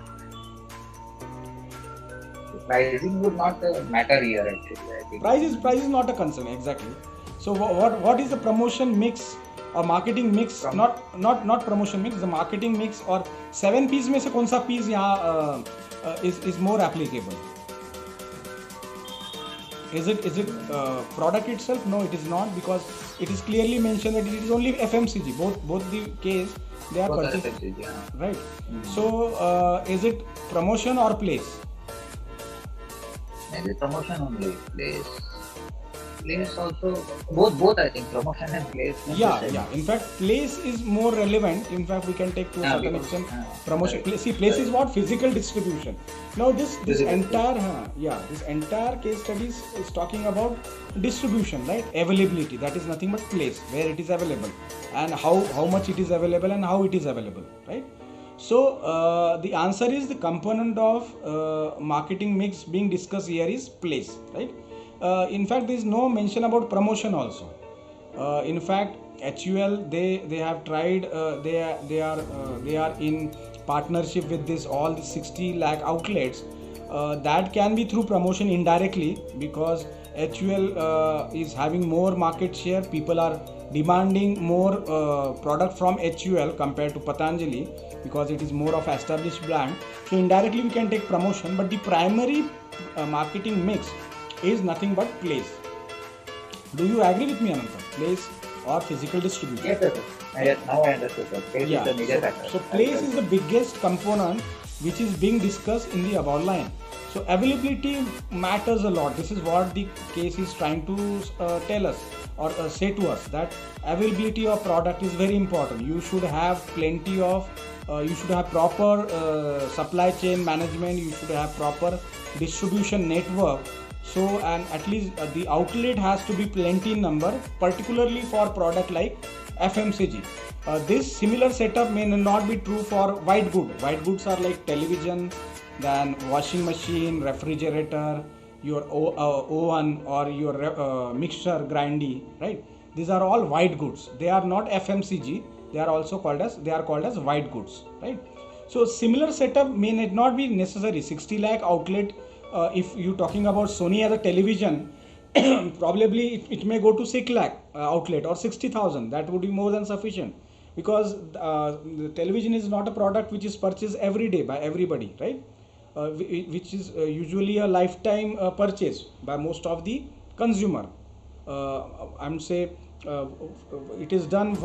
Pricing would not matter here actually. I think. Price is not a concern, exactly. So what is the promotion mix or marketing mix? Not promotion mix, the marketing mix, or 7 P's में से कौन सा piece यहाँ is more applicable? Is it product itself? No, it is not, because it is clearly mentioned that it is only FMCG. Both the case they are Both purchased, FMCG, yeah. right? So is it promotion or place? Maybe promotion only. Place also, both I think, promotion and place. Yeah. In fact, place is more relevant. In fact, we can take to a certain extent promotion. Right. See, place is what? Physical distribution. Now this Physical, this entire case studies is talking about distribution, right? Availability. That is nothing but place, where it is available, and how much it is available, and how it is available, right? So the answer is, the component of marketing mix being discussed here is place, right? In fact, there is no mention about promotion also. In fact, HUL they have tried. They are in partnership with all the 60 lakh outlets. That can be through promotion indirectly, because HUL is having more market share. People are demanding more product from HUL compared to Patanjali, because it is more of established brand. So indirectly we can take promotion, but the primary marketing mix is nothing but place. Do you agree with me, Ananta? Place or physical distribution? Yes, sir. Now I understood, sir. Place is the major factor. So place is the biggest component which is being discussed in the above line. So availability matters a lot. This is what the case is trying to tell us or say to us, that availability of product is very important. You should have plenty of you should have proper supply chain management, you should have proper distribution network. So, and at least the outlet has to be plenty in number, particularly for product like FMCG. This similar setup may not be true for white good. White goods are like television, then washing machine, refrigerator, your oven or your mixture grindy, right? These are all white goods. They are not FMCG. They are also called as white goods, right? So similar setup may not be necessary. 60 lakh outlet, if you talking about Sony as a television, probably it may go to 6 lakh outlet or 60,000. That would be more than sufficient, because the television is not a product which is purchased every day by everybody, right? Which is usually a lifetime purchase by most of the consumer. I'm say it is done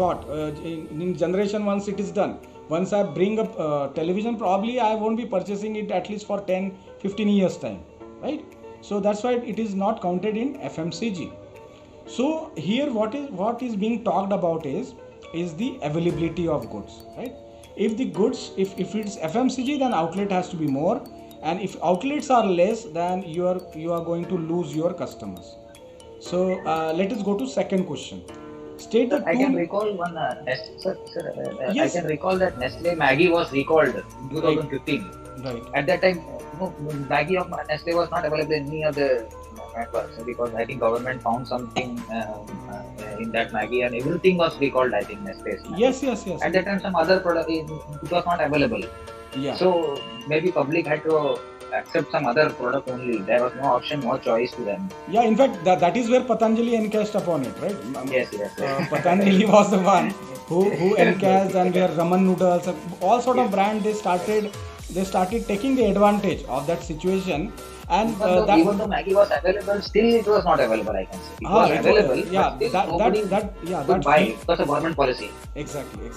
in generation once it is done. Once I bring up television, probably I won't be purchasing it at least for 10-15 years time, right? So that's why it is not counted in FMCG. So here what is being talked about is the availability of goods, right? If the goods, if it's FMCG, then outlet has to be more, and if outlets are less, then you are going to lose your customers. So let us go to second question. State the I can recall one. Yes. I can recall that Nestle Maggie was recalled in 2015. Right. At that time, Maggie of Nestle was not available in any of the networks, because I think government found something in that Maggie, and everything was recalled. I think Nestle's. Yes. At that time, some other product it was not available. Yeah. So maybe public had to accept some other product only. There was no option, no choice to them. Yeah, in fact, that is where Patanjali encashed upon it, right? Yes. Patanjali was the one who encashed, and their ramen noodles, all sort of brand, they started taking the advantage of that situation. And even though Maggie was available, still it was not available. I can say it was available. Yeah, nobody could buy it because of government policy. Exactly.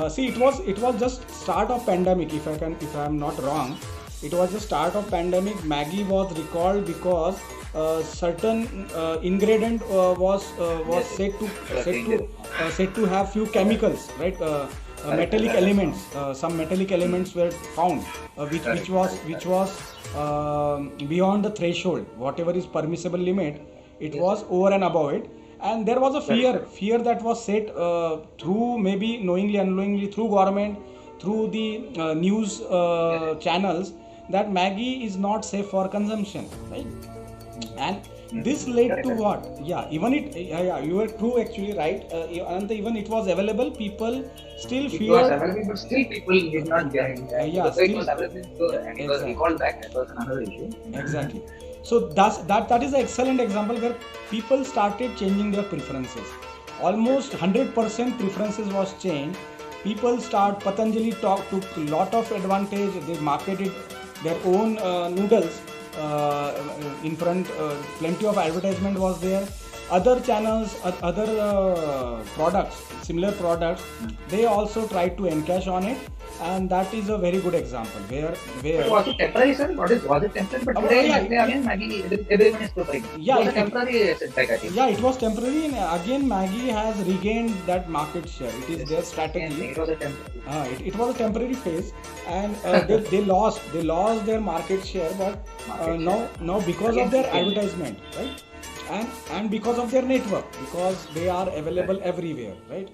See, it was just start of pandemic. If I am not wrong, it was the start of pandemic. Maggie was recalled because certain ingredient was said to have few chemicals, right? Metallic elements. Some metallic elements were found, which was beyond the threshold. Whatever is permissible limit, it was over and above it. And there was a fear that was set through, maybe knowingly, unknowingly, through government, through the news channels, that Maggie is not safe for consumption, right? And this led to what? Yeah, even you were true, actually, right? And even it was available, people still feared. It was available, but still people did not get it. So it was available, and it was recalled back. That was another issue. Exactly. So that is an excellent example where people started changing their preferences. Almost 100% preferences was changed. Patanjali took a lot of advantage. They marketed their own noodles in front. Plenty of advertisement was there. Other channels, other products, similar products, they also tried to encash on it, and that is a very good example where was it temporary, sir? Was it temporary? But today again Maggie, everyone is preferring. Yeah, it was a temporary setback, I think. Yeah, it was temporary, and again Maggie has regained that market share. It is their strategy. It was a temporary. It was a temporary phase, and they lost their market share, but now because of their advertisement, right? And because of their network, because they are available everywhere, right?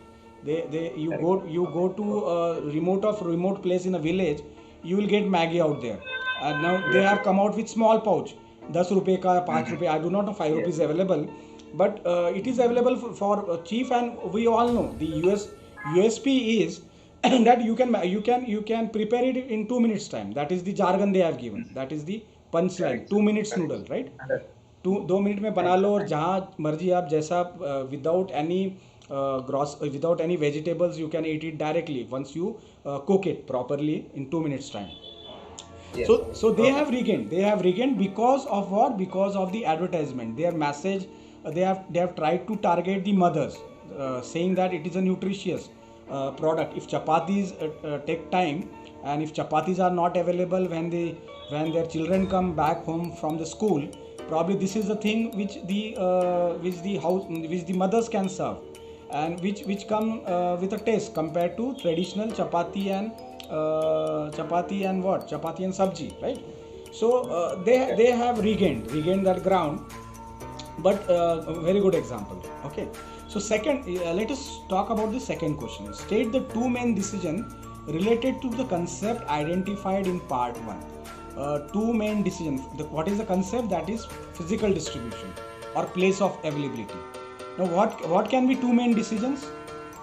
You go to a remote place in a village, you will get Maggie out there. And now they have come out with small pouch, 10 rupees ka, 5 rupees. I do not know 5 rupees available, but it is available for cheap, and we all know the USP is that you can prepare it in 2 minutes time. That is the jargon they have given. That is the punchline. 2 minutes noodle, right? 2 minute में बना लो, और जहाँ मर्जी आप जैसा without any vegetables, you can eat it directly once you cook it properly in 2 minutes time. Yes. So they have regained because of what? Because of the advertisement. Their message, they have tried to target the mothers, saying that it is a nutritious product. If chapatis take time and if chapatis are not available when their children come back home from the school, probably this is the thing which the mothers can serve, and which come with a taste compared to traditional chapati and sabji, right? So they have regained that ground, but a very good example. Okay, so second, let us talk about the second question. State the two main decisions related to the concept identified in part 1. Two main decisions. What is the concept? That is physical distribution or place of availability. Now what can be two main decisions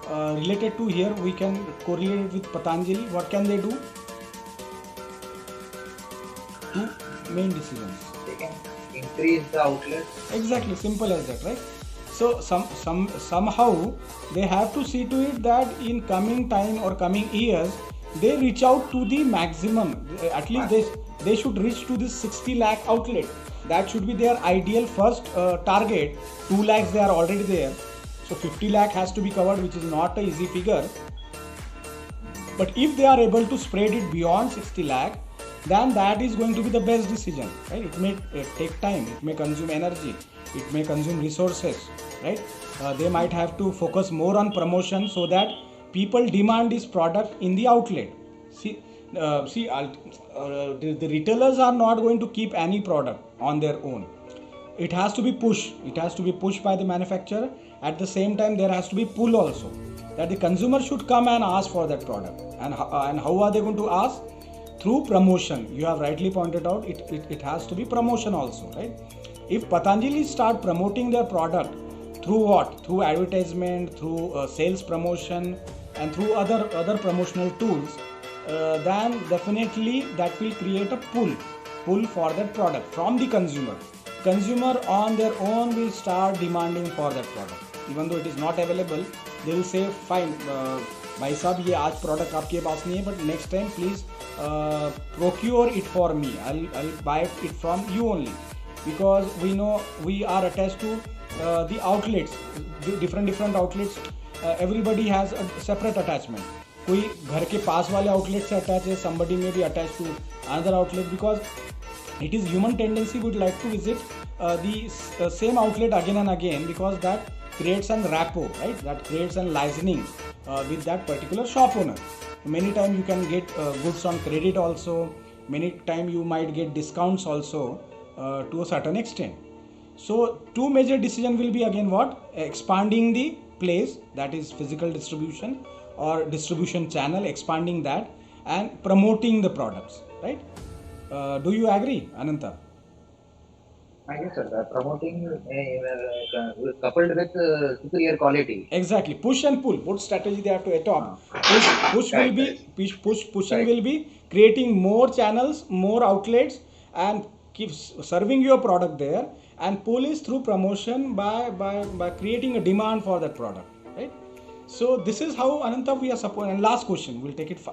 related to here? We can correlate it with Patanjali. What can they do? Two main decisions. They can increase the outlet. Exactly, simple as that, right? So somehow they have to see to it that in coming time or coming years they reach out to the maximum. At least they should reach to this 60 lakh outlet. That should be their ideal first target. 2 lakhs they are already there. So 50 lakh has to be covered, which is not an easy figure. But if they are able to spread it beyond 60 lakh, then that is going to be the best decision, right? It may take time, it may consume energy, it may consume resources, right? They might have to focus more on promotion so that people demand this product in the outlet. The retailers are not going to keep any product on their own. It has to be pushed. It has to be pushed by the manufacturer. At the same time, there has to be pull also, that the consumer should come and ask for that product. And how are they going to ask? Through promotion. You have rightly pointed out, it has to be promotion also, right? If Patanjali start promoting their product through what? Through advertisement, through sales promotion, and through other promotional tools, then definitely that will create a pull for that product from the consumer. Consumer on their own will start demanding for that product. Even though it is not available, they will say, fine, भाई साहब ये आज product आपके पास नहीं है, but next time please procure it for me. I'll buy it from you only, because we know we are attached to the outlets, different outlets. Everybody has a separate attachment. कोई घर के पास वाले outlet से attach है, somebody may be attached to another outlet, because it is human tendency would like to visit the same outlet again and again, because that creates an rapport, right? That creates an listening with that particular shop owner. Many times you can get goods on credit also. Many times you might get discounts also to a certain extent. So two major decisions will be again what? Expanding the place, that is physical distribution or distribution channel, expanding that, and promoting the products, right? Do you agree, Ananta? Yes, sir. Promoting coupled with superior quality. Exactly. Push and pull. What strategy they have to adopt? Pushing will be creating more channels, more outlets, and keep serving your product there. And pull is through promotion by creating a demand for that product, right? So this is how, Ananta, we are supposed. And last question, we'll take it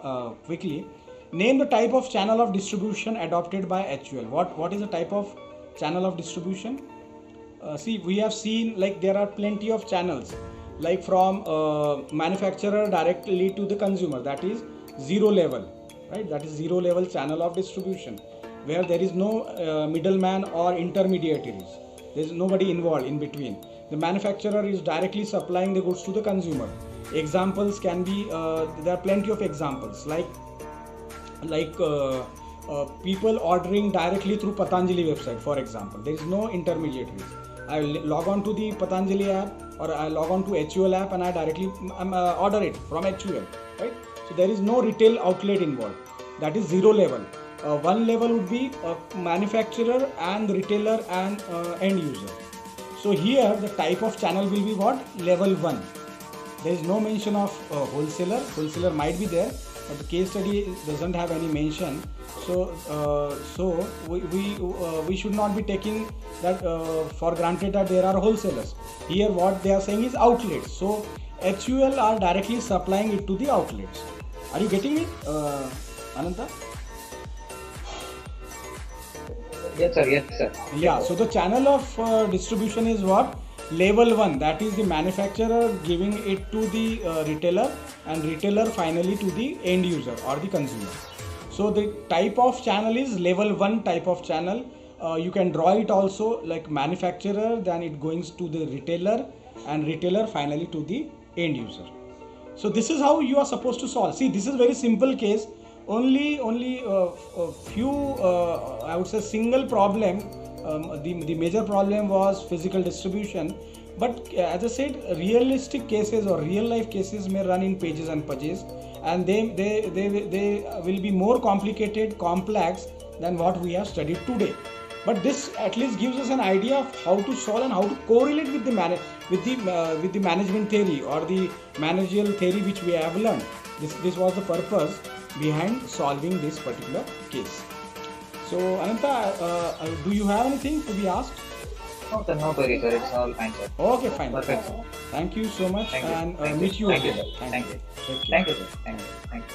quickly. Name the type of channel of distribution adopted by HUL. What is the type of channel of distribution? See, we have seen like there are plenty of channels, like from manufacturer directly to the consumer, that is zero level, right? That is zero level channel of distribution, where there is no middleman or intermediaries. There is nobody involved in between. The manufacturer is directly supplying the goods to the consumer. Examples can be, there are plenty of examples, like people ordering directly through Patanjali website, for example. There is no intermediaries. I log on to the Patanjali app, or I log on to HUL app, and I directly order it from HUL, right? So there is no retail outlet involved. That is zero level. One level would be manufacturer and the retailer and end user. So here the type of channel will be what? Level 1. There is no mention of wholesaler. Wholesaler might be there, but the case study doesn't have any mention. So we should not be taking that for granted that there are wholesalers. Here what they are saying is outlets. So HUL are directly supplying it to the outlets. Are you getting it, Ananta? Yes, sir. Yes, sir. Yeah. So the channel of distribution is what? Level 1. That is the manufacturer giving it to the retailer, and retailer finally to the end user or the consumer. So the type of channel is level 1 type of channel. You can draw it also like manufacturer, then it goes to the retailer, and retailer finally to the end user. So this is how you are supposed to solve. See, this is very simple case. Only a few, I would say, single problem. The major problem was physical distribution. But as I said, realistic cases or real life cases may run in pages and pages, and they will be more complicated, complex than what we have studied today. But this at least gives us an idea of how to solve and how to correlate with the management theory or the managerial theory which we have learned. This was the purpose behind solving this particular case. So Ananta, do you have anything to be asked? No, sir, no query, sir. It's all fine, sir. Okay, fine. Perfect, sir. Thank you so much, Thank you. and Thank meet you Thank you, again. sir. Thank you. Take care. Thank you, sir. Thank you. Thank you.